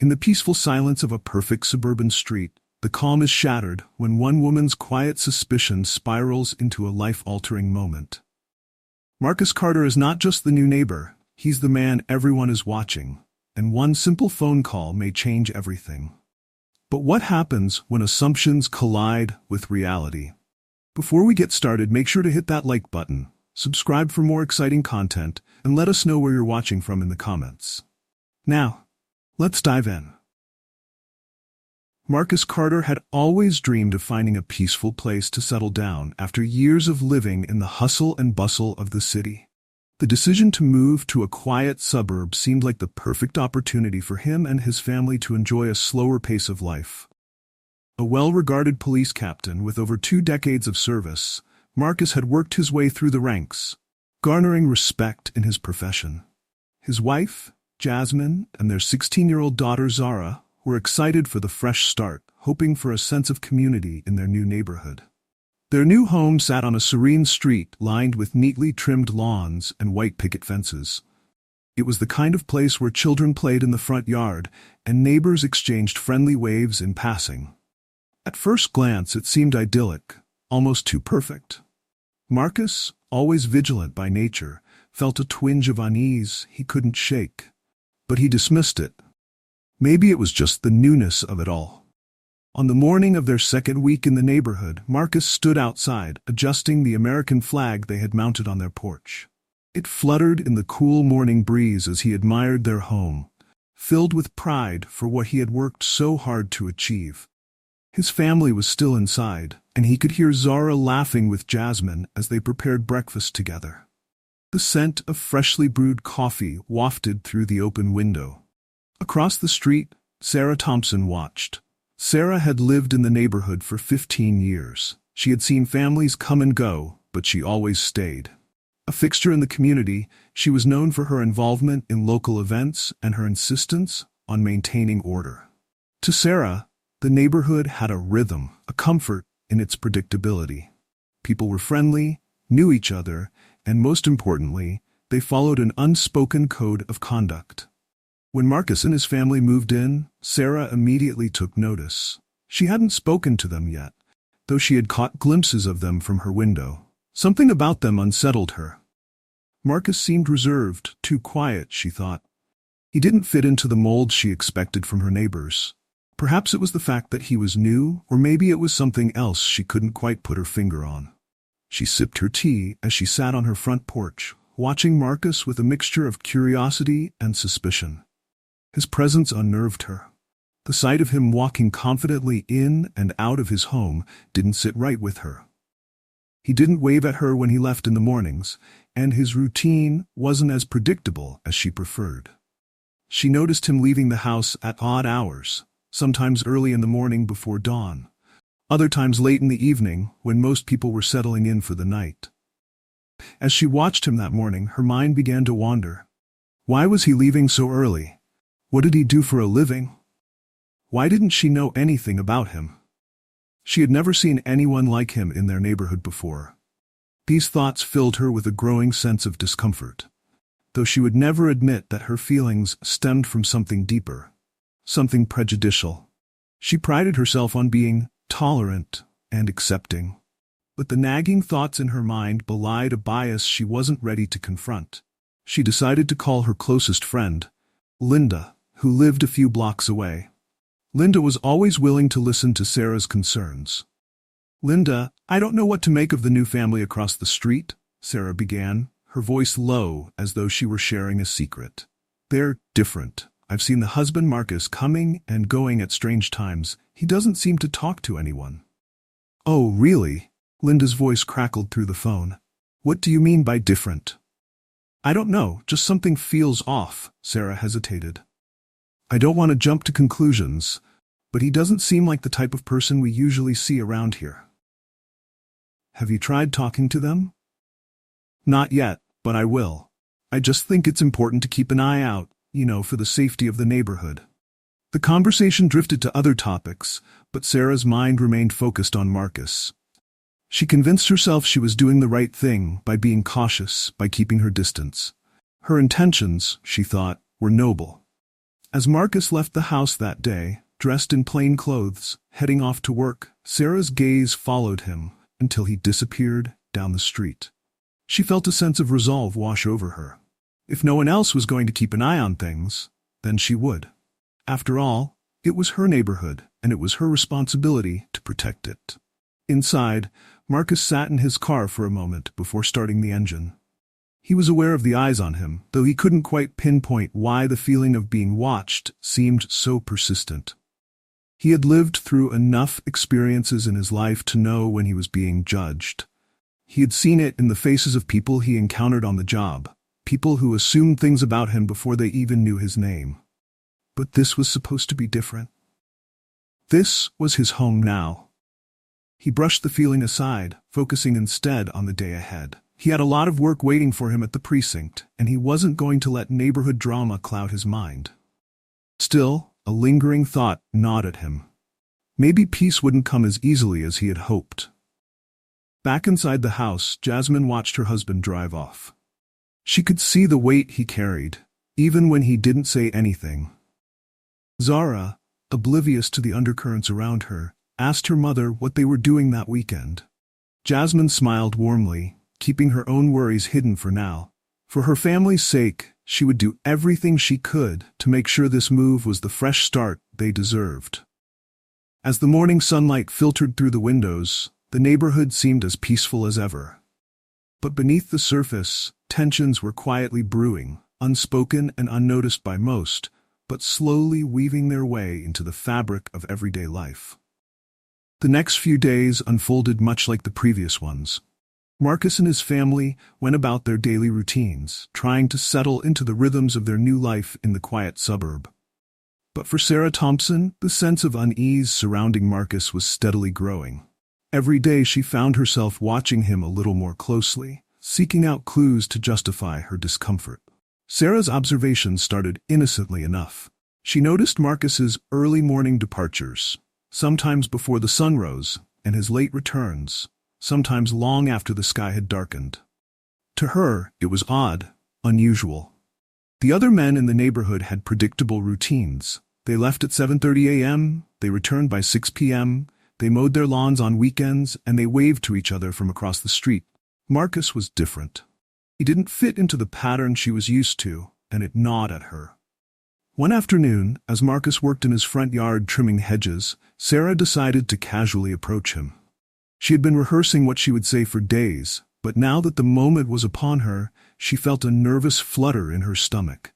In the peaceful silence of a perfect suburban street, the calm is shattered when one woman's quiet suspicion spirals into a life-altering moment. Marcus Carter is not just the new neighbor, he's the man everyone is watching, and one simple phone call may change everything. But what happens when assumptions collide with reality? Before we get started, make sure to hit that like button, subscribe for more exciting content, and let us know where you're watching from in the comments. Now, let's dive in. Marcus Carter had always dreamed of finding a peaceful place to settle down after years of living in the hustle and bustle of the city. The decision to move to a quiet suburb seemed like the perfect opportunity for him and his family to enjoy a slower pace of life. A well-regarded police captain with over 2 decades of service, Marcus had worked his way through the ranks, garnering respect in his profession. His wife, Jasmine, and their 16-year-old daughter Zara were excited for the fresh start, hoping for a sense of community in their new neighborhood. Their new home sat on a serene street lined with neatly trimmed lawns and white picket fences. It was the kind of place where children played in the front yard and neighbors exchanged friendly waves in passing. At first glance, it seemed idyllic, almost too perfect. Marcus, always vigilant by nature, felt a twinge of unease he couldn't shake. But he dismissed it. Maybe it was just the newness of it all. On the morning of their second week in the neighborhood, Marcus stood outside, adjusting the American flag they had mounted on their porch. It fluttered in the cool morning breeze as he admired their home, filled with pride for what he had worked so hard to achieve. His family was still inside, and he could hear Zara laughing with Jasmine as they prepared breakfast together. The scent of freshly brewed coffee wafted through the open window. Across the street, Sarah Thompson watched. Sarah had lived in the neighborhood for 15 years. She had seen families come and go, but she always stayed. A fixture in the community, she was known for her involvement in local events and her insistence on maintaining order. To Sarah, the neighborhood had a rhythm, a comfort in its predictability. People were friendly, knew each other, and most importantly, they followed an unspoken code of conduct. When Marcus and his family moved in, Sarah immediately took notice. She hadn't spoken to them yet, though she had caught glimpses of them from her window. Something about them unsettled her. Marcus seemed reserved, too quiet, she thought. He didn't fit into the mold she expected from her neighbors. Perhaps it was the fact that he was new, or maybe it was something else she couldn't quite put her finger on. She sipped her tea as she sat on her front porch, watching Marcus with a mixture of curiosity and suspicion. His presence unnerved her. The sight of him walking confidently in and out of his home didn't sit right with her. He didn't wave at her when he left in the mornings, and his routine wasn't as predictable as she preferred. She noticed him leaving the house at odd hours, sometimes early in the morning before dawn, other times late in the evening when most people were settling in for the night. As she watched him that morning, her mind began to wander. Why was he leaving so early? What did he do for a living? Why didn't she know anything about him? She had never seen anyone like him in their neighborhood before. These thoughts filled her with a growing sense of discomfort, though she would never admit that her feelings stemmed from something deeper, something prejudicial. She prided herself on being tolerant and accepting, but the nagging thoughts in her mind belied a bias she wasn't ready to confront. She decided to call her closest friend, Linda, who lived a few blocks away. Linda was always willing to listen to Sarah's concerns. "Linda, I don't know what to make of the new family across the street," Sarah began, her voice low as though she were sharing a secret. "They're different. I've seen the husband Marcus coming and going at strange times. He doesn't seem to talk to anyone." "Oh, really?" Linda's voice crackled through the phone. "What do you mean by different?" "I don't know, just something feels off," Sarah hesitated. "I don't want to jump to conclusions, but he doesn't seem like the type of person we usually see around here." "Have you tried talking to them?" "Not yet, but I will. I just think it's important to keep an eye out, for the safety of the neighborhood." The conversation drifted to other topics, but Sarah's mind remained focused on Marcus. She convinced herself she was doing the right thing by being cautious, by keeping her distance. Her intentions, she thought, were noble. As Marcus left the house that day, dressed in plain clothes, heading off to work, Sarah's gaze followed him until he disappeared down the street. She felt a sense of resolve wash over her. If no one else was going to keep an eye on things, then she would. After all, it was her neighborhood, and it was her responsibility to protect it. Inside, Marcus sat in his car for a moment before starting the engine. He was aware of the eyes on him, though he couldn't quite pinpoint why the feeling of being watched seemed so persistent. He had lived through enough experiences in his life to know when he was being judged. He had seen it in the faces of people he encountered on the job, people who assumed things about him before they even knew his name. But this was supposed to be different. This was his home now. He brushed the feeling aside, focusing instead on the day ahead. He had a lot of work waiting for him at the precinct, and he wasn't going to let neighborhood drama cloud his mind. Still, a lingering thought gnawed at him. Maybe peace wouldn't come as easily as he had hoped. Back inside the house, Jasmine watched her husband drive off. She could see the weight he carried, even when he didn't say anything. Zara, oblivious to the undercurrents around her, asked her mother what they were doing that weekend. Jasmine smiled warmly, keeping her own worries hidden for now. For her family's sake, she would do everything she could to make sure this move was the fresh start they deserved. As the morning sunlight filtered through the windows, the neighborhood seemed as peaceful as ever. But beneath the surface, tensions were quietly brewing, unspoken and unnoticed by most, but slowly weaving their way into the fabric of everyday life. The next few days unfolded much like the previous ones. Marcus and his family went about their daily routines, trying to settle into the rhythms of their new life in the quiet suburb. But for Sarah Thompson, the sense of unease surrounding Marcus was steadily growing. Every day she found herself watching him a little more closely, seeking out clues to justify her discomfort. Sarah's observations started innocently enough. She noticed Marcus's early morning departures, sometimes before the sun rose, and his late returns, sometimes long after the sky had darkened. To her, it was odd, unusual. The other men in the neighborhood had predictable routines. They left at 7:30 a.m., they returned by 6 p.m., they mowed their lawns on weekends, and they waved to each other from across the street. Marcus was different. He didn't fit into the pattern she was used to, and it gnawed at her. One afternoon, as Marcus worked in his front yard trimming hedges, Sarah decided to casually approach him. She had been rehearsing what she would say for days, but now that the moment was upon her, she felt a nervous flutter in her stomach.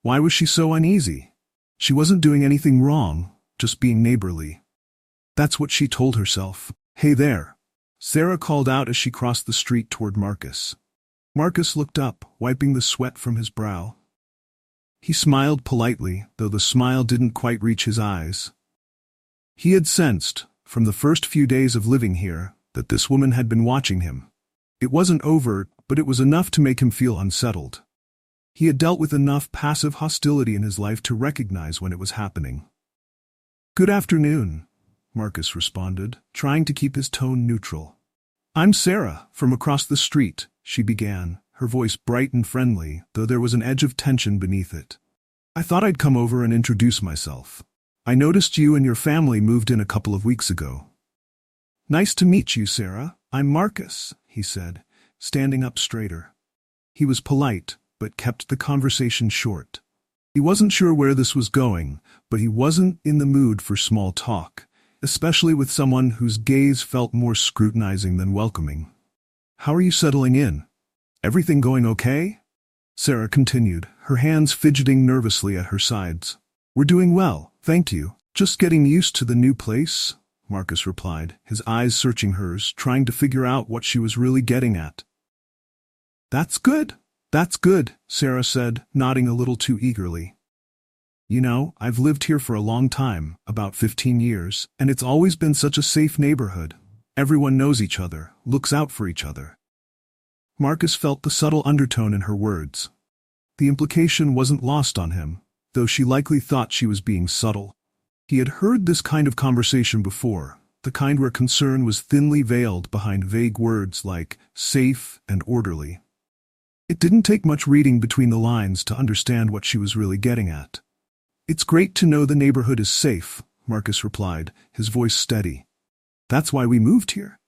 Why was she so uneasy? She wasn't doing anything wrong, just being neighborly. That's what she told herself. "Hey there," Sarah called out as she crossed the street toward Marcus. Marcus looked up, wiping the sweat from his brow. He smiled politely, though the smile didn't quite reach his eyes. He had sensed, from the first few days of living here, that this woman had been watching him. It wasn't overt, but it was enough to make him feel unsettled. He had dealt with enough passive hostility in his life to recognize when it was happening. "Good afternoon," Marcus responded, trying to keep his tone neutral. "I'm Sarah, from across the street," she began, her voice bright and friendly, though there was an edge of tension beneath it. "I thought I'd come over and introduce myself. I noticed you and your family moved in a couple of weeks ago." "Nice to meet you, Sarah. I'm Marcus," he said, standing up straighter. He was polite, but kept the conversation short. He wasn't sure where this was going, but he wasn't in the mood for small talk, especially with someone whose gaze felt more scrutinizing than welcoming. "How are you settling in? Everything going okay?" Sarah continued, her hands fidgeting nervously at her sides. "We're doing well, thank you. Just getting used to the new place," Marcus replied, his eyes searching hers, trying to figure out what she was really getting at. That's good, Sarah said, nodding a little too eagerly. "You know, I've lived here for a long time, about 15 years, and it's always been such a safe neighborhood. Everyone knows each other, looks out for each other." Marcus felt the subtle undertone in her words. The implication wasn't lost on him, though she likely thought she was being subtle. He had heard this kind of conversation before, the kind where concern was thinly veiled behind vague words like safe and orderly. It didn't take much reading between the lines to understand what she was really getting at. It's great to know the neighborhood is safe, Marcus replied, his voice steady. That's why we moved here.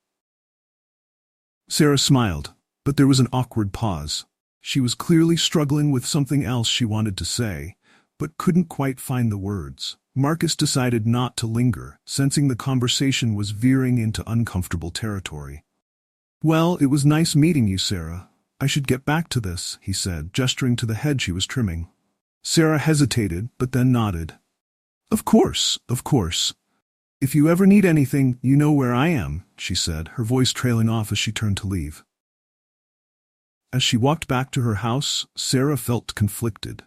Sarah smiled, but there was an awkward pause. She was clearly struggling with something else she wanted to say, but couldn't quite find the words. Marcus decided not to linger, sensing the conversation was veering into uncomfortable territory. Well, it was nice meeting you, Sarah. I should get back to this, he said, gesturing to the head she was trimming. Sarah hesitated, but then nodded. Of course, of course. If you ever need anything, you know where I am, she said, her voice trailing off as she turned to leave. As she walked back to her house, Sarah felt conflicted.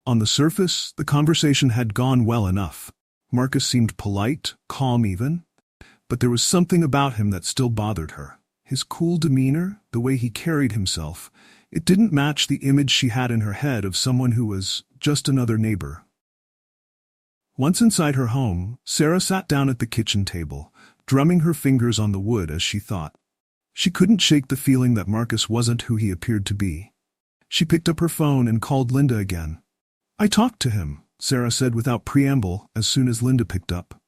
On the surface, the conversation had gone well enough. Marcus seemed polite, calm even, but there was something about him that still bothered her. His cool demeanor, the way he carried himself, it didn't match the image she had in her head of someone who was just another neighbor. Once inside her home, Sarah sat down at the kitchen table, drumming her fingers on the wood as she thought. She couldn't shake the feeling that Marcus wasn't who he appeared to be. She picked up her phone and called Linda again. I talked to him, Sarah said without preamble as soon as Linda picked up.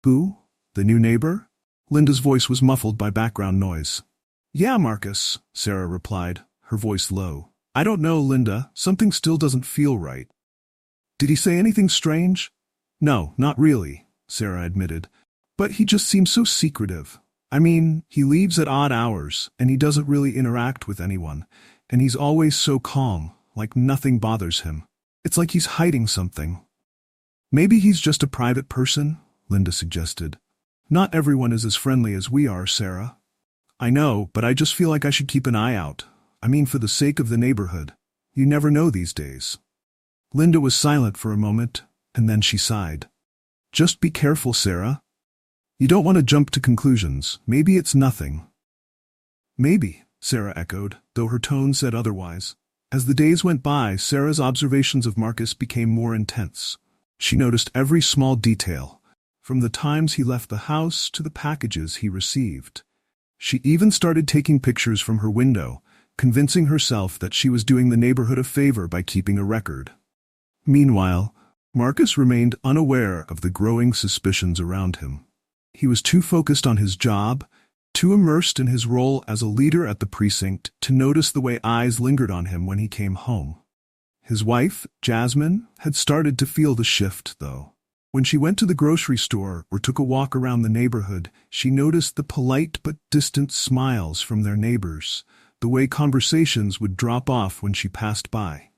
Who? The new neighbor? Linda's voice was muffled by background noise. Yeah, Marcus, Sarah replied, her voice low. I don't know, Linda, something still doesn't feel right. Did he say anything strange? No, not really, Sarah admitted. But he just seems so secretive. I mean, he leaves at odd hours, and he doesn't really interact with anyone, and he's always so calm, like nothing bothers him. It's like he's hiding something. Maybe he's just a private person, Linda suggested. Not everyone is as friendly as we are, Sarah. I know, but I just feel like I should keep an eye out. I mean, for the sake of the neighborhood. You never know these days. Linda was silent for a moment, and then she sighed. Just be careful, Sarah. You don't want to jump to conclusions. Maybe it's nothing. Maybe, Sarah echoed, though her tone said otherwise. As the days went by, Sarah's observations of Marcus became more intense. She noticed every small detail, from the times he left the house to the packages he received. She even started taking pictures from her window, convincing herself that she was doing the neighborhood a favor by keeping a record. Meanwhile, Marcus remained unaware of the growing suspicions around him. He was too focused on his job, too immersed in his role as a leader at the precinct to notice the way eyes lingered on him when he came home. His wife, Jasmine, had started to feel the shift, though. When she went to the grocery store or took a walk around the neighborhood, she noticed the polite but distant smiles from their neighbors, the way conversations would drop off when she passed by.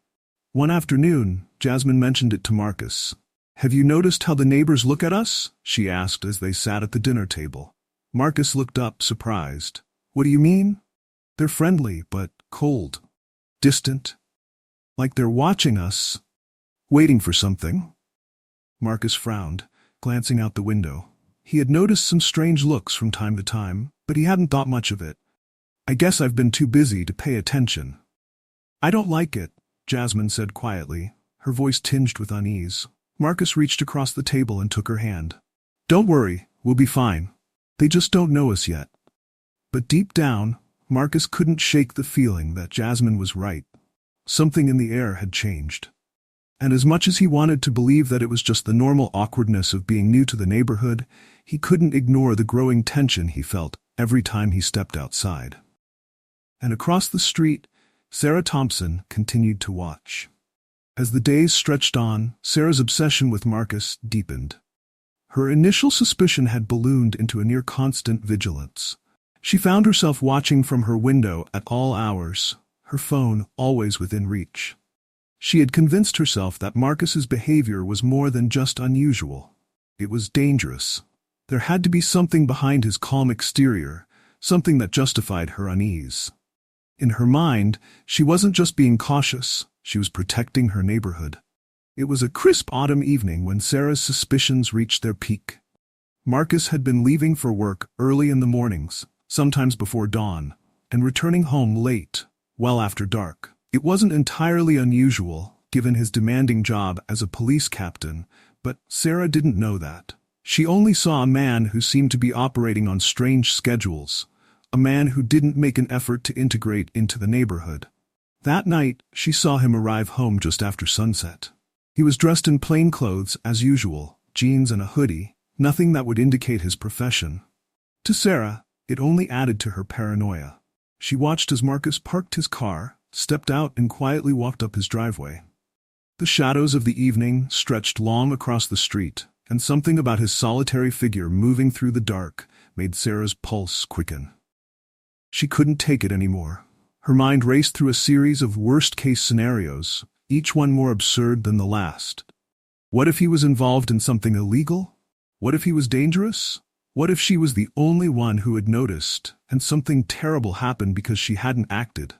One afternoon, Jasmine mentioned it to Marcus. Have you noticed how the neighbors look at us? She asked as they sat at the dinner table. Marcus looked up, surprised. What do you mean? They're friendly, but cold. Distant. Like they're watching us. Waiting for something. Marcus frowned, glancing out the window. He had noticed some strange looks from time to time, but he hadn't thought much of it. I guess I've been too busy to pay attention. I don't like it, Jasmine said quietly, her voice tinged with unease. Marcus reached across the table and took her hand. Don't worry, we'll be fine. They just don't know us yet. But deep down, Marcus couldn't shake the feeling that Jasmine was right. Something in the air had changed. And as much as he wanted to believe that it was just the normal awkwardness of being new to the neighborhood, he couldn't ignore the growing tension he felt every time he stepped outside. And across the street, Sarah Thompson continued to watch. As the days stretched on, Sarah's obsession with Marcus deepened. Her initial suspicion had ballooned into a near-constant vigilance. She found herself watching from her window at all hours, her phone always within reach. She had convinced herself that Marcus's behavior was more than just unusual. It was dangerous. There had to be something behind his calm exterior, something that justified her unease. In her mind, she wasn't just being cautious, she was protecting her neighborhood. It was a crisp autumn evening when Sarah's suspicions reached their peak. Marcus had been leaving for work early in the mornings, sometimes before dawn, and returning home late, well after dark. It wasn't entirely unusual, given his demanding job as a police captain, but Sarah didn't know that. She only saw a man who seemed to be operating on strange schedules, a man who didn't make an effort to integrate into the neighborhood. That night, she saw him arrive home just after sunset. He was dressed in plain clothes as usual, jeans and a hoodie, nothing that would indicate his profession. To Sarah, it only added to her paranoia. She watched as Marcus parked his car, stepped out and quietly walked up his driveway. The shadows of the evening stretched long across the street, and something about his solitary figure moving through the dark made Sarah's pulse quicken. She couldn't take it anymore. Her mind raced through a series of worst-case scenarios, each one more absurd than the last. What if he was involved in something illegal? What if he was dangerous? What if she was the only one who had noticed, and something terrible happened because she hadn't acted?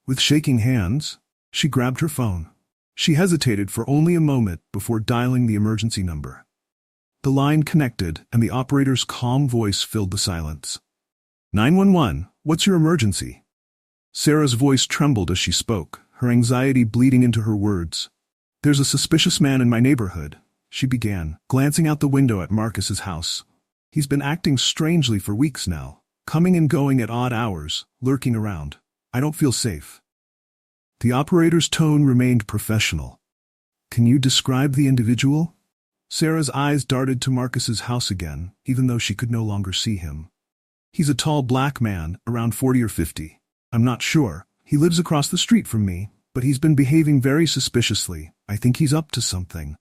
With shaking hands, she grabbed her phone. She hesitated for only a moment before dialing the emergency number. The line connected, and the operator's calm voice filled the silence. 911, what's your emergency? Sarah's voice trembled as she spoke, her anxiety bleeding into her words. There's a suspicious man in my neighborhood, she began, glancing out the window at Marcus's house. He's been acting strangely for weeks now, coming and going at odd hours, lurking around. I don't feel safe. The operator's tone remained professional. Can you describe the individual? Sarah's eyes darted to Marcus's house again, even though she could no longer see him. He's a tall black man, around 40 or 50. I'm not sure. He lives across the street from me, but he's been behaving very suspiciously. I think he's up to something.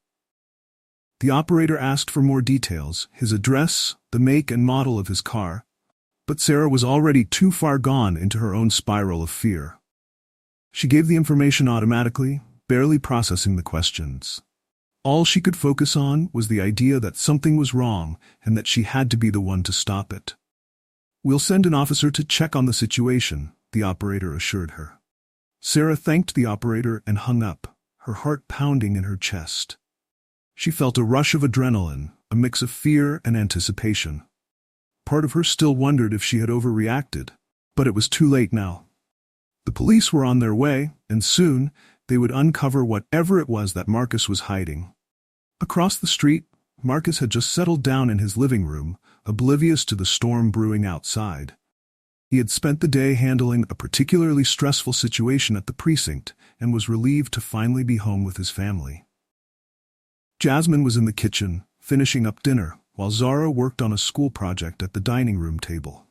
The operator asked for more details, his address, the make and model of his car, but Sarah was already too far gone into her own spiral of fear. She gave the information automatically, barely processing the questions. All she could focus on was the idea that something was wrong and that she had to be the one to stop it. We'll send an officer to check on the situation, the operator assured her. Sarah thanked the operator and hung up, her heart pounding in her chest. She felt a rush of adrenaline, a mix of fear and anticipation. Part of her still wondered if she had overreacted, but it was too late now. The police were on their way, and soon they would uncover whatever it was that Marcus was hiding. Across the street, Marcus had just settled down in his living room, oblivious to the storm brewing outside. He had spent the day handling a particularly stressful situation at the precinct and was relieved to finally be home with his family. Jasmine was in the kitchen, finishing up dinner, while Zara worked on a school project at the dining room table.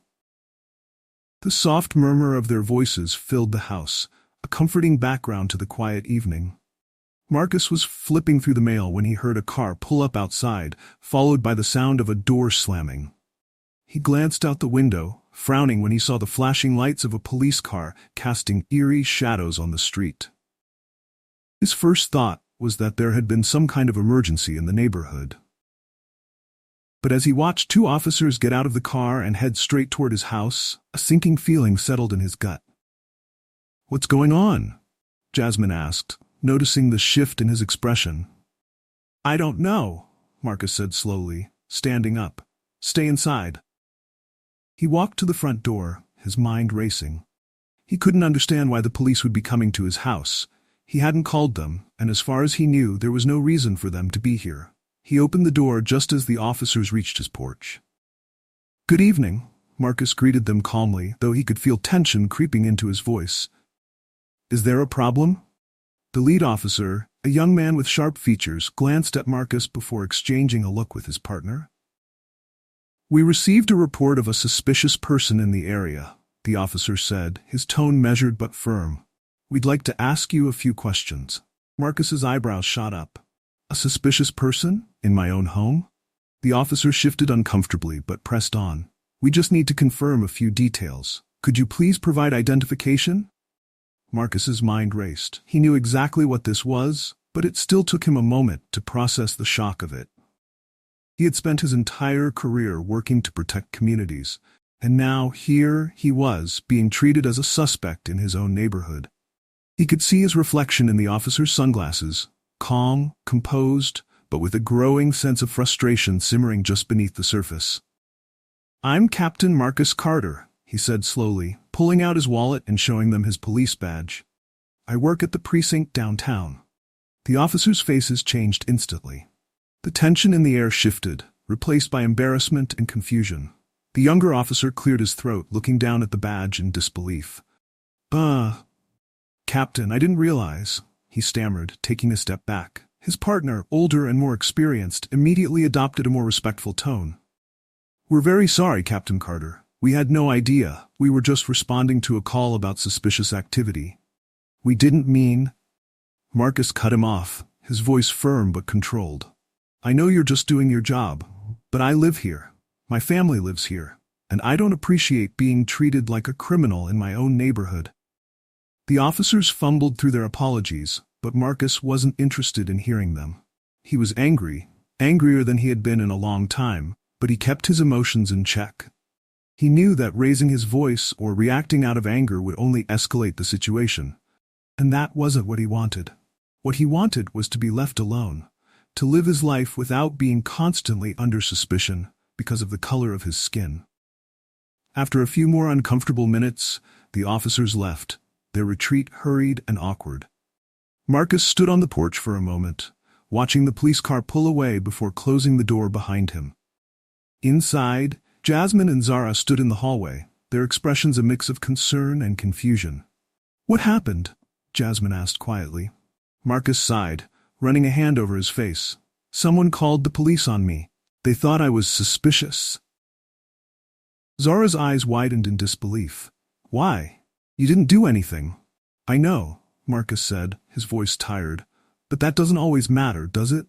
The soft murmur of their voices filled the house, a comforting background to the quiet evening. Marcus was flipping through the mail when he heard a car pull up outside, followed by the sound of a door slamming. He glanced out the window, frowning when he saw the flashing lights of a police car casting eerie shadows on the street. His first thought was that there had been some kind of emergency in the neighborhood. But as he watched two officers get out of the car and head straight toward his house, a sinking feeling settled in his gut. "What's going on?" Jasmine asked, noticing the shift in his expression. "I don't know," Marcus said slowly, standing up. "Stay inside." He walked to the front door, his mind racing. He couldn't understand why the police would be coming to his house. He hadn't called them, and as far as he knew, there was no reason for them to be here. He opened the door just as the officers reached his porch. "Good evening," Marcus greeted them calmly, though he could feel tension creeping into his voice. "Is there a problem?" The lead officer, a young man with sharp features, glanced at Marcus before exchanging a look with his partner. "We received a report of a suspicious person in the area," the officer said, his tone measured but firm. "We'd like to ask you a few questions." Marcus's eyebrows shot up. "A suspicious person? In my own home?" The officer shifted uncomfortably but pressed on. "We just need to confirm a few details. Could you please provide identification?" Marcus's mind raced. He knew exactly what this was, but it still took him a moment to process the shock of it. He had spent his entire career working to protect communities, and now here he was, being treated as a suspect in his own neighborhood. He could see his reflection in the officer's sunglasses, calm, composed, but with a growing sense of frustration simmering just beneath the surface. "I'm Captain Marcus Carter," he said slowly, pulling out his wallet and showing them his police badge. "I work at the precinct downtown." The officers' faces changed instantly. The tension in the air shifted, replaced by embarrassment and confusion. The younger officer cleared his throat, looking down at the badge in disbelief. Captain, I didn't realize," he stammered, taking a step back. His partner, older and more experienced, immediately adopted a more respectful tone. "We're very sorry, Captain Carter. We had no idea. We were just responding to a call about suspicious activity. We didn't mean—" Marcus cut him off, his voice firm but controlled. "I know you're just doing your job, but I live here. My family lives here, and I don't appreciate being treated like a criminal in my own neighborhood." The officers fumbled through their apologies, but Marcus wasn't interested in hearing them. He was angry, angrier than he had been in a long time, but he kept his emotions in check. He knew that raising his voice or reacting out of anger would only escalate the situation. And that wasn't what he wanted. What he wanted was to be left alone, to live his life without being constantly under suspicion because of the color of his skin. After a few more uncomfortable minutes, the officers left, their retreat hurried and awkward. Marcus stood on the porch for a moment, watching the police car pull away before closing the door behind him. Inside, Jasmine and Zara stood in the hallway, their expressions a mix of concern and confusion. "What happened?" Jasmine asked quietly. Marcus sighed, running a hand over his face. "Someone called the police on me. They thought I was suspicious." Zara's eyes widened in disbelief. "Why? You didn't do anything." "I know," Marcus said, his voice tired. "But that doesn't always matter, does it?"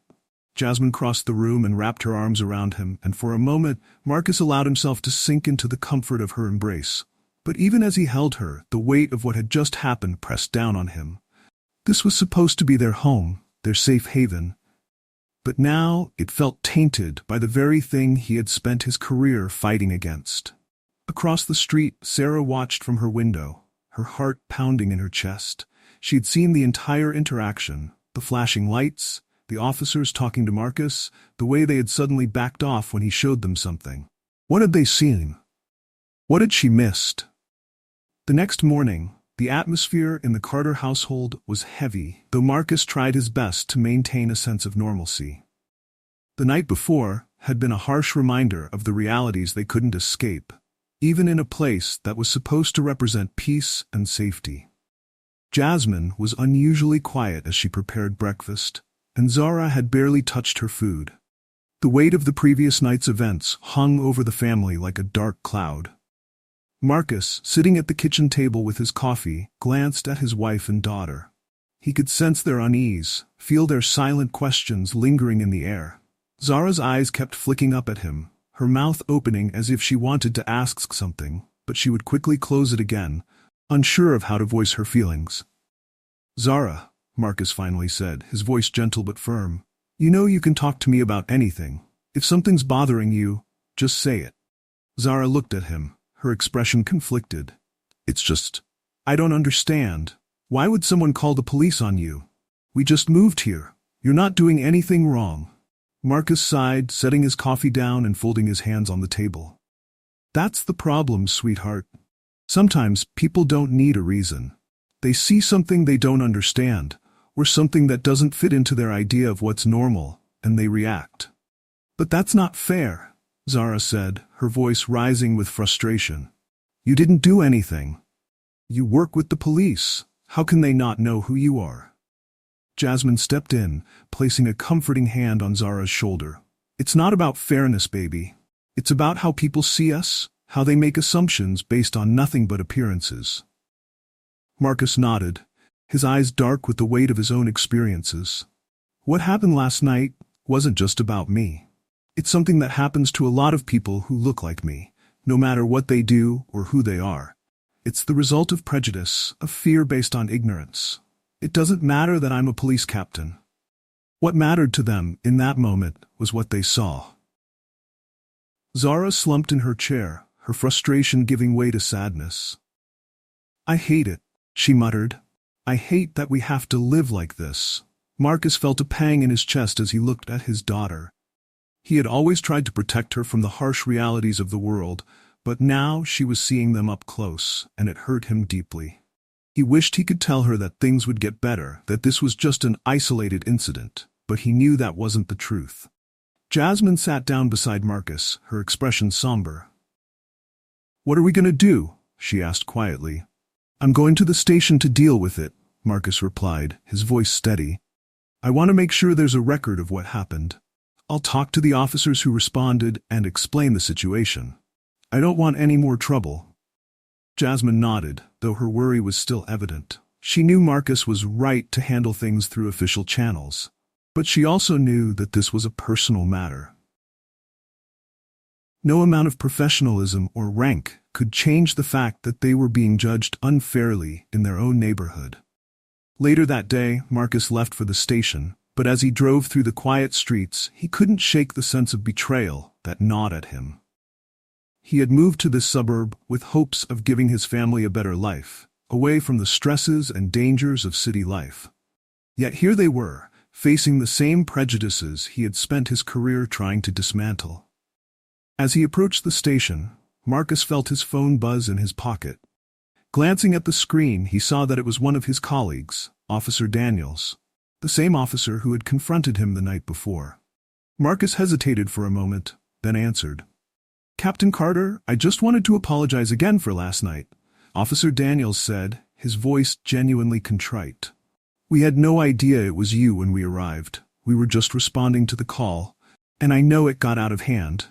Jasmine crossed the room and wrapped her arms around him, and for a moment, Marcus allowed himself to sink into the comfort of her embrace. But even as he held her, the weight of what had just happened pressed down on him. This was supposed to be their home, their safe haven. But now it felt tainted by the very thing he had spent his career fighting against. Across the street, Sarah watched from her window, her heart pounding in her chest. She had seen the entire interaction, the flashing lights, the officers talking to Marcus, the way they had suddenly backed off when he showed them something. What had they seen? What had she missed? The next morning, the atmosphere in the Carter household was heavy, though Marcus tried his best to maintain a sense of normalcy. The night before had been a harsh reminder of the realities they couldn't escape, even in a place that was supposed to represent peace and safety. Jasmine was unusually quiet as she prepared breakfast, and Zara had barely touched her food. The weight of the previous night's events hung over the family like a dark cloud. Marcus, sitting at the kitchen table with his coffee, glanced at his wife and daughter. He could sense their unease, feel their silent questions lingering in the air. Zara's eyes kept flicking up at him, her mouth opening as if she wanted to ask something, but she would quickly close it again, unsure of how to voice her feelings. "Zara," Marcus finally said, his voice gentle but firm, "you know you can talk to me about anything. If something's bothering you, just say it." Zara looked at him, her expression conflicted. I don't understand. Why would someone call the police on you? We just moved here. You're not doing anything wrong." Marcus sighed, setting his coffee down and folding his hands on the table. "That's the problem, sweetheart. Sometimes people don't need a reason. They see something they don't understand, or something that doesn't fit into their idea of what's normal, and they react." "But that's not fair," Zara said, her voice rising with frustration. "You didn't do anything. You work with the police. How can they not know who you are?" Jasmine stepped in, placing a comforting hand on Zara's shoulder. "It's not about fairness, baby. It's about how people see us, how they make assumptions based on nothing but appearances." Marcus nodded, his eyes dark with the weight of his own experiences. "What happened last night wasn't just about me. It's something that happens to a lot of people who look like me, no matter what they do or who they are. It's the result of prejudice, of fear based on ignorance. It doesn't matter that I'm a police captain. What mattered to them in that moment was what they saw." Zara slumped in her chair, her frustration giving way to sadness. "I hate it," she muttered. "I hate that we have to live like this." Marcus felt a pang in his chest as he looked at his daughter. He had always tried to protect her from the harsh realities of the world, but now she was seeing them up close, and it hurt him deeply. He wished he could tell her that things would get better, that this was just an isolated incident, but he knew that wasn't the truth. Jasmine sat down beside Marcus, her expression somber. "What are we going to do?" she asked quietly. "I'm going to the station to deal with it," Marcus replied, his voice steady. "I want to make sure there's a record of what happened. I'll talk to the officers who responded and explain the situation. I don't want any more trouble." Jasmine nodded, though her worry was still evident. She knew Marcus was right to handle things through official channels, but she also knew that this was a personal matter. No amount of professionalism or rank could change the fact that they were being judged unfairly in their own neighborhood. Later that day, Marcus left for the station, but as he drove through the quiet streets, he couldn't shake the sense of betrayal that gnawed at him. He had moved to this suburb with hopes of giving his family a better life, away from the stresses and dangers of city life. Yet here they were, facing the same prejudices he had spent his career trying to dismantle. As he approached the station, Marcus felt his phone buzz in his pocket. Glancing at the screen, he saw that it was one of his colleagues, Officer Daniels, the same officer who had confronted him the night before. Marcus hesitated for a moment, then answered. "Captain Carter, I just wanted to apologize again for last night," Officer Daniels said, his voice genuinely contrite. "We had no idea it was you when we arrived. We were just responding to the call, and I know it got out of hand."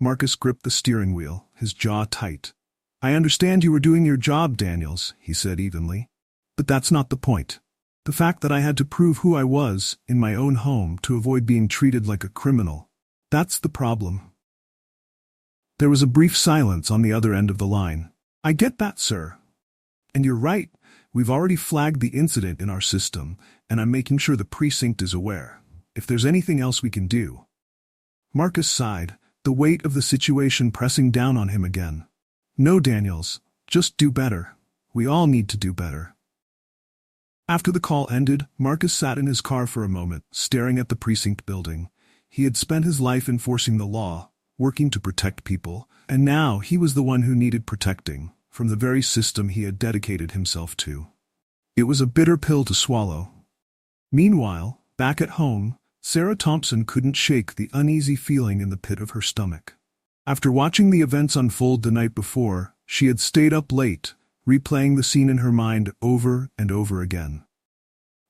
Marcus gripped the steering wheel, his jaw tight. "I understand you were doing your job, Daniels," he said evenly. "But that's not the point. The fact that I had to prove who I was in my own home to avoid being treated like a criminal, that's the problem." There was a brief silence on the other end of the line. "I get that, sir. And you're right, we've already flagged the incident in our system, and I'm making sure the precinct is aware. If there's anything else we can do." Marcus sighed, the weight of the situation pressing down on him again. "No, Daniels, just do better. We all need to do better." After the call ended, Marcus sat in his car for a moment, staring at the precinct building. He had spent his life enforcing the law, working to protect people, and now he was the one who needed protecting, from the very system he had dedicated himself to. It was a bitter pill to swallow. Meanwhile, back at home, Sarah Thompson couldn't shake the uneasy feeling in the pit of her stomach. After watching the events unfold the night before, she had stayed up late, replaying the scene in her mind over and over again.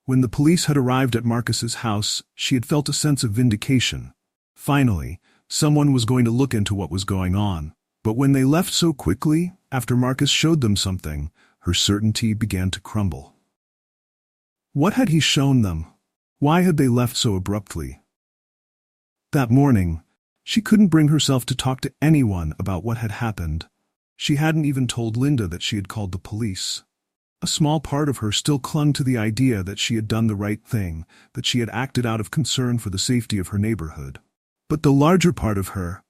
When the police had arrived at Marcus's house, she had felt a sense of vindication. Finally, someone was going to look into what was going on. But when they left so quickly, after Marcus showed them something, her certainty began to crumble. What had he shown them? Why had they left so abruptly? That morning, she couldn't bring herself to talk to anyone about what had happened. She hadn't even told Linda that she had called the police. A small part of her still clung to the idea that she had done the right thing, that she had acted out of concern for the safety of her neighborhood. But the larger part of her,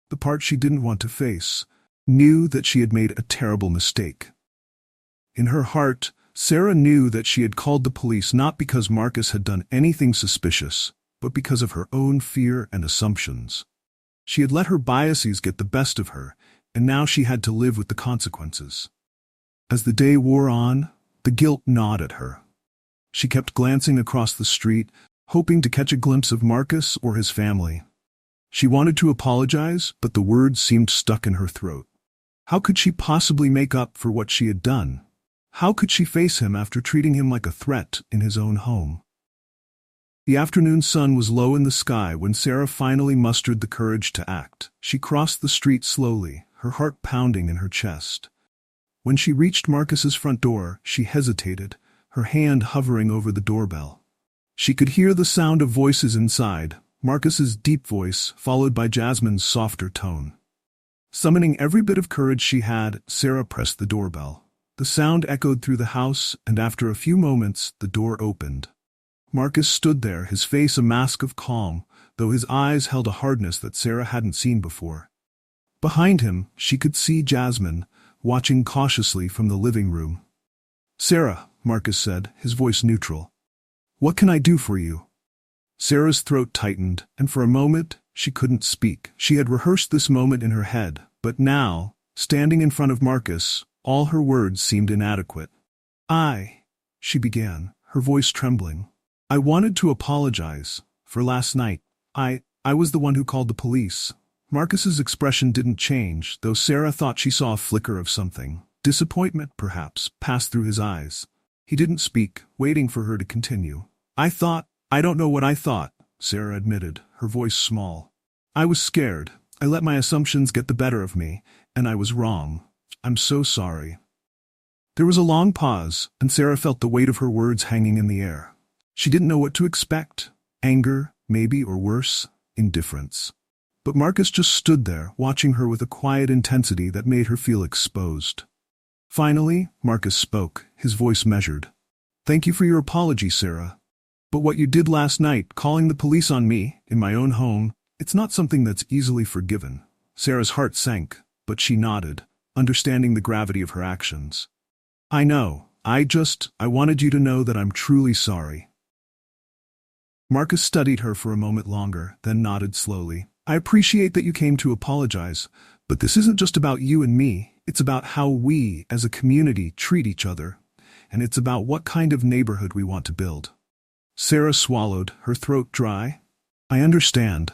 the part she didn't want to face, knew that she had made a terrible mistake. In her heart, Sarah knew that she had called the police not because Marcus had done anything suspicious, but because of her own fear and assumptions. She had let her biases get the best of her, and now she had to live with the consequences. As the day wore on, the guilt gnawed at her. She kept glancing across the street, hoping to catch a glimpse of Marcus or his family. She wanted to apologize, but the words seemed stuck in her throat. How could she possibly make up for what she had done? How could she face him after treating him like a threat in his own home? The afternoon sun was low in the sky when Sarah finally mustered the courage to act. She crossed the street slowly, her heart pounding in her chest. When she reached Marcus's front door, she hesitated, her hand hovering over the doorbell. She could hear the sound of voices inside, Marcus's deep voice followed by Jasmine's softer tone. Summoning every bit of courage she had, Sarah pressed the doorbell. The sound echoed through the house, and after a few moments, the door opened. Marcus stood there, his face a mask of calm, though his eyes held a hardness that Sarah hadn't seen before. Behind him, she could see Jasmine, watching cautiously from the living room. "Sarah," Marcus said, his voice neutral. "What can I do for you?" Sarah's throat tightened, and for a moment, she couldn't speak. She had rehearsed this moment in her head, but now, standing in front of Marcus, all her words seemed inadequate. She began, her voice trembling. "I wanted to apologize for last night. I was the one who called the police." Marcus's expression didn't change, though Sarah thought she saw a flicker of something. Disappointment, perhaps, pass through his eyes. He didn't speak, waiting for her to continue. I don't know what I thought, Sarah admitted, her voice small. I was scared. I let my assumptions get the better of me, and I was wrong. I'm so sorry. There was a long pause, and Sarah felt the weight of her words hanging in the air. She didn't know what to expect. Anger, maybe, or worse, indifference. But Marcus just stood there, watching her with a quiet intensity that made her feel exposed. Finally, Marcus spoke, his voice measured. Thank you for your apology, Sarah. But what you did last night, calling the police on me, in my own home, it's not something that's easily forgiven. Sarah's heart sank, but she nodded, understanding the gravity of her actions. I know. I wanted you to know that I'm truly sorry. Marcus studied her for a moment longer, then nodded slowly. I appreciate that you came to apologize, but this isn't just about you and me. It's about how we, as a community, treat each other, and it's about what kind of neighborhood we want to build. Sarah swallowed, her throat dry. I understand.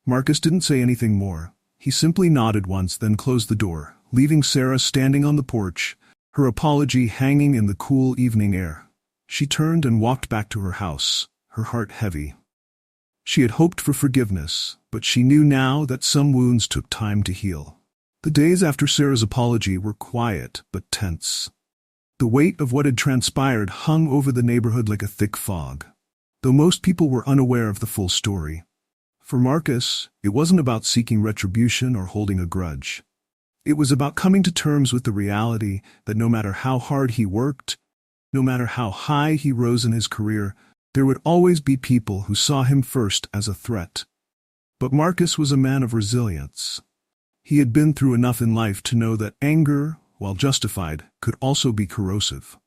Marcus didn't say anything more. He simply nodded once, then closed the door, leaving Sarah standing on the porch, her apology hanging in the cool evening air. She turned and walked back to her house, her heart heavy. She had hoped for forgiveness, but she knew now that some wounds took time to heal. The days after Sarah's apology were quiet but tense. The weight of what had transpired hung over the neighborhood like a thick fog, though most people were unaware of the full story. For Marcus, it wasn't about seeking retribution or holding a grudge. It was about coming to terms with the reality that no matter how hard he worked, no matter how high he rose in his career, there would always be people who saw him first as a threat. But Marcus was a man of resilience. He had been through enough in life to know that anger, while justified, could also be corrosive.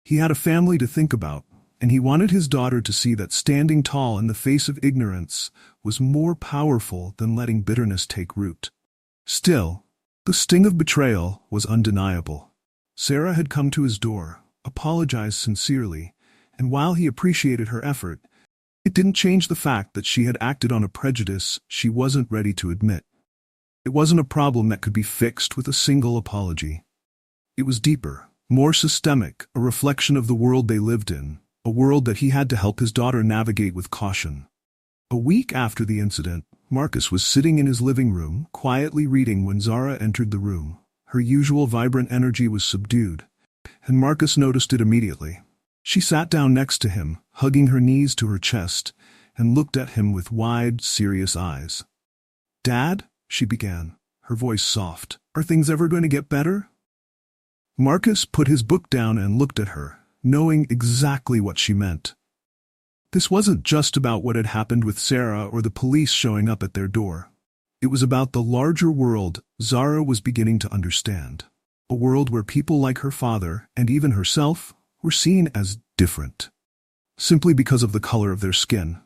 He had a family to think about, and he wanted his daughter to see that standing tall in the face of ignorance was more powerful than letting bitterness take root. Still, the sting of betrayal was undeniable. Sarah had come to his door, apologized sincerely, and while he appreciated her effort, it didn't change the fact that she had acted on a prejudice she wasn't ready to admit. It wasn't a problem that could be fixed with a single apology. It was deeper, more systemic, a reflection of the world they lived in, a world that he had to help his daughter navigate with caution. A week after the incident, Marcus was sitting in his living room, quietly reading when Zara entered the room. Her usual vibrant energy was subdued, and Marcus noticed it immediately. She sat down next to him, hugging her knees to her chest, and looked at him with wide, serious eyes. "Dad?" she began, her voice soft. "Are things ever going to get better?" Marcus put his book down and looked at her, knowing exactly what she meant. This wasn't just about what had happened with Sarah or the police showing up at their door. It was about the larger world Zara was beginning to understand. A world where people like her father, and even herself, were seen as different, simply because of the color of their skin.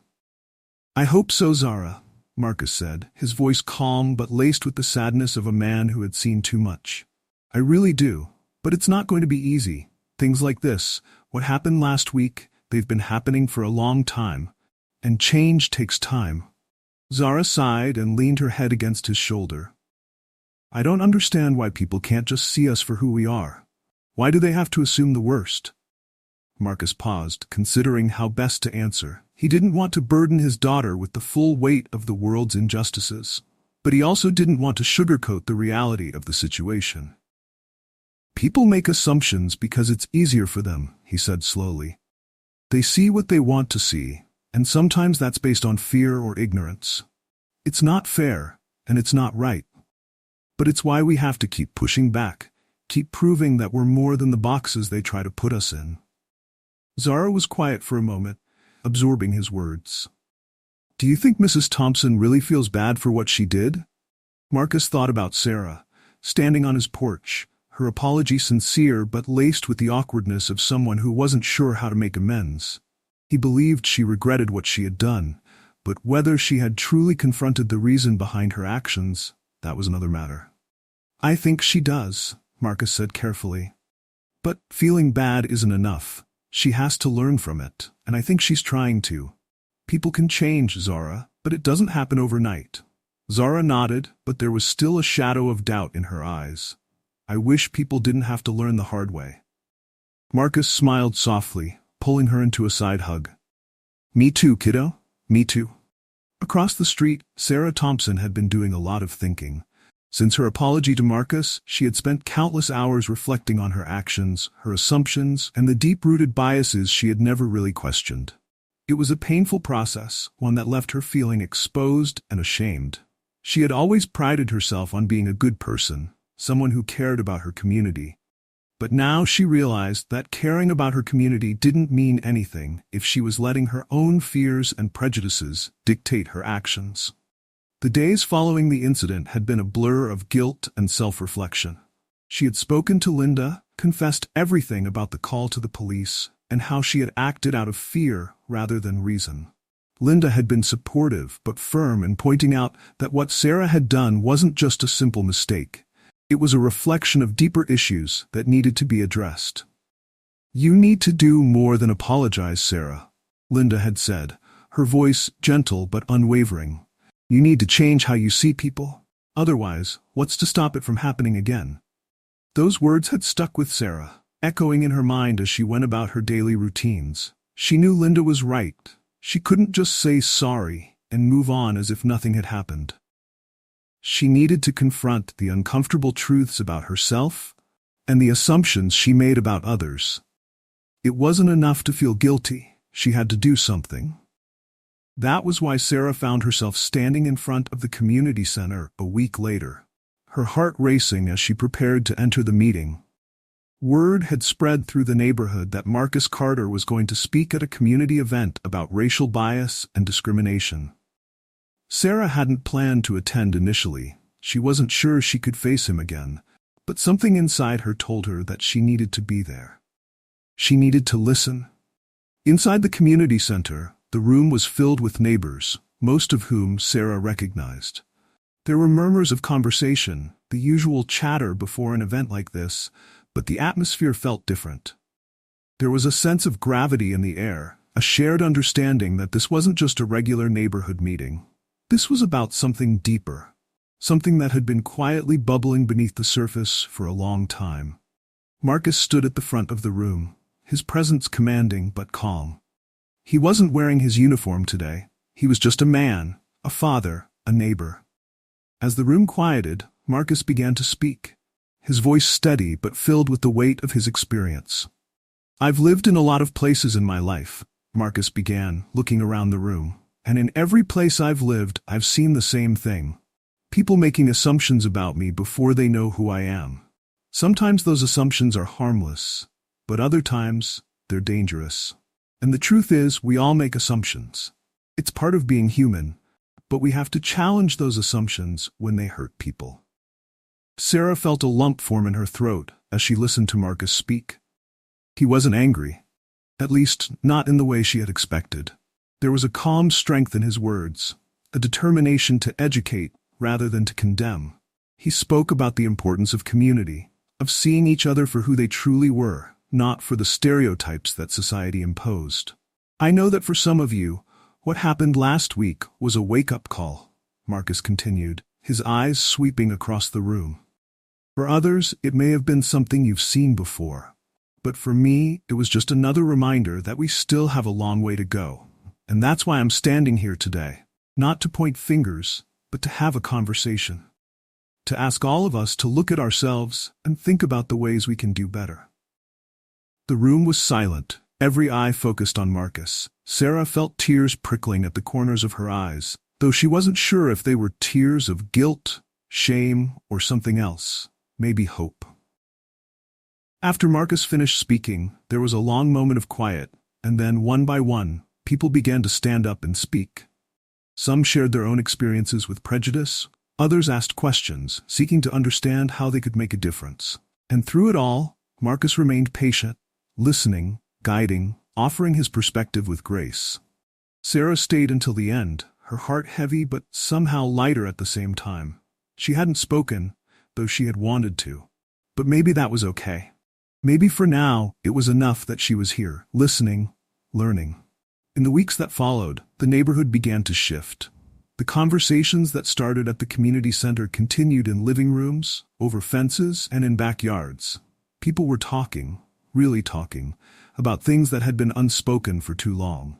"I hope so, Zara," Marcus said, his voice calm but laced with the sadness of a man who had seen too much. "I really do, but it's not going to be easy. Things like this, what happened last week, they've been happening for a long time, and change takes time." Zara sighed and leaned her head against his shoulder. "I don't understand why people can't just see us for who we are. Why do they have to assume the worst?" Marcus paused, considering how best to answer. He didn't want to burden his daughter with the full weight of the world's injustices, but he also didn't want to sugarcoat the reality of the situation. "People make assumptions because it's easier for them," he said slowly. "They see what they want to see, and sometimes that's based on fear or ignorance. It's not fair, and it's not right. But it's why we have to keep pushing back, keep proving that we're more than the boxes they try to put us in." Zara was quiet for a moment, absorbing his words. "Do you think Mrs. Thompson really feels bad for what she did?" Marcus thought about Sarah, standing on his porch, her apology sincere but laced with the awkwardness of someone who wasn't sure how to make amends. He believed she regretted what she had done, but whether she had truly confronted the reason behind her actions, that was another matter. "I think she does," Marcus said carefully. "But feeling bad isn't enough. She has to learn from it, and I think she's trying to. People can change, Zara, but it doesn't happen overnight." Zara nodded, but there was still a shadow of doubt in her eyes. "I wish people didn't have to learn the hard way." Marcus smiled softly, pulling her into a side hug. Me too, kiddo. Me too. Across the street, Sarah Thompson had been doing a lot of thinking. Since her apology to Marcus, she had spent countless hours reflecting on her actions, her assumptions, and the deep-rooted biases she had never really questioned. It was a painful process, one that left her feeling exposed and ashamed. She had always prided herself on being a good person, someone who cared about her community. But now she realized that caring about her community didn't mean anything if she was letting her own fears and prejudices dictate her actions. The days following the incident had been a blur of guilt and self-reflection. She had spoken to Linda, confessed everything about the call to the police, and how she had acted out of fear rather than reason. Linda had been supportive but firm in pointing out that what Sarah had done wasn't just a simple mistake. It was a reflection of deeper issues that needed to be addressed. "You need to do more than apologize, Sarah," Linda had said, her voice gentle but unwavering. "You need to change how you see people. Otherwise, what's to stop it from happening again?" Those words had stuck with Sarah, echoing in her mind as she went about her daily routines. She knew Linda was right. She couldn't just say sorry and move on as if nothing had happened. She needed to confront the uncomfortable truths about herself and the assumptions she made about others. It wasn't enough to feel guilty. She had to do something. That was why Sarah found herself standing in front of the community center a week later, her heart racing as she prepared to enter the meeting. Word had spread through the neighborhood that Marcus Carter was going to speak at a community event about racial bias and discrimination. Sarah hadn't planned to attend initially. She wasn't sure she could face him again, but something inside her told her that she needed to be there. She needed to listen. Inside the community center, the room was filled with neighbors, most of whom Sarah recognized. There were murmurs of conversation, the usual chatter before an event like this, but the atmosphere felt different. There was a sense of gravity in the air, a shared understanding that this wasn't just a regular neighborhood meeting. This was about something deeper, something that had been quietly bubbling beneath the surface for a long time. Marcus stood at the front of the room, his presence commanding but calm. He wasn't wearing his uniform today. He was just a man, a father, a neighbor. As the room quieted, Marcus began to speak, his voice steady but filled with the weight of his experience. "I've lived in a lot of places in my life," Marcus began, looking around the room. "And in every place I've lived, I've seen the same thing. People making assumptions about me before they know who I am. Sometimes those assumptions are harmless, but other times, they're dangerous. And the truth is, we all make assumptions. It's part of being human, but we have to challenge those assumptions when they hurt people." Sarah felt a lump form in her throat as she listened to Marcus speak. He wasn't angry, at least not in the way she had expected. There was a calm strength in his words, a determination to educate rather than to condemn. He spoke about the importance of community, of seeing each other for who they truly were, not for the stereotypes that society imposed. "I know that for some of you, what happened last week was a wake-up call," Marcus continued, his eyes sweeping across the room. "For others, it may have been something you've seen before. But for me, it was just another reminder that we still have a long way to go. And that's why I'm standing here today, not to point fingers, but to have a conversation. To ask all of us to look at ourselves and think about the ways we can do better." The room was silent, every eye focused on Marcus. Sarah felt tears prickling at the corners of her eyes, though she wasn't sure if they were tears of guilt, shame, or something else, maybe hope. After Marcus finished speaking, there was a long moment of quiet, and then, one by one, people began to stand up and speak. Some shared their own experiences with prejudice, others asked questions, seeking to understand how they could make a difference. And through it all, Marcus remained patient, listening, guiding, offering his perspective with grace. Sarah stayed until the end, her heart heavy but somehow lighter at the same time. She hadn't spoken, though she had wanted to. But maybe that was okay. Maybe for now, it was enough that she was here, listening, learning. In the weeks that followed, the neighborhood began to shift. The conversations that started at the community center continued in living rooms, over fences, and in backyards. People were talking, really talking, about things that had been unspoken for too long.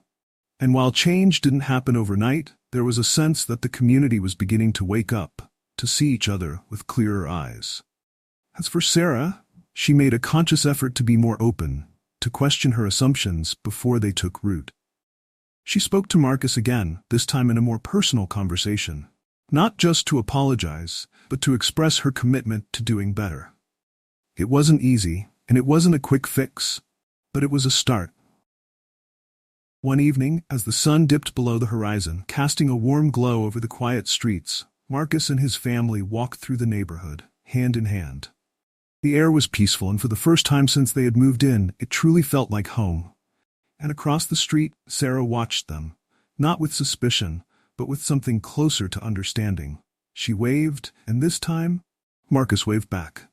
And while change didn't happen overnight, there was a sense that the community was beginning to wake up, to see each other with clearer eyes. As for Sarah, she made a conscious effort to be more open, to question her assumptions before they took root. She spoke to Marcus again, this time in a more personal conversation, not just to apologize, but to express her commitment to doing better. It wasn't easy, and it wasn't a quick fix, but it was a start. One evening, as the sun dipped below the horizon, casting a warm glow over the quiet streets, Marcus and his family walked through the neighborhood, hand in hand. The air was peaceful, and for the first time since they had moved in, it truly felt like home. And across the street, Sarah watched them, not with suspicion, but with something closer to understanding. She waved, and this time, Marcus waved back.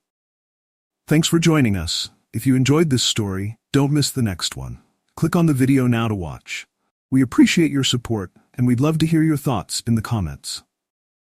Thanks for joining us. If you enjoyed this story, don't miss the next one. Click on the video now to watch. We appreciate your support, and we'd love to hear your thoughts in the comments.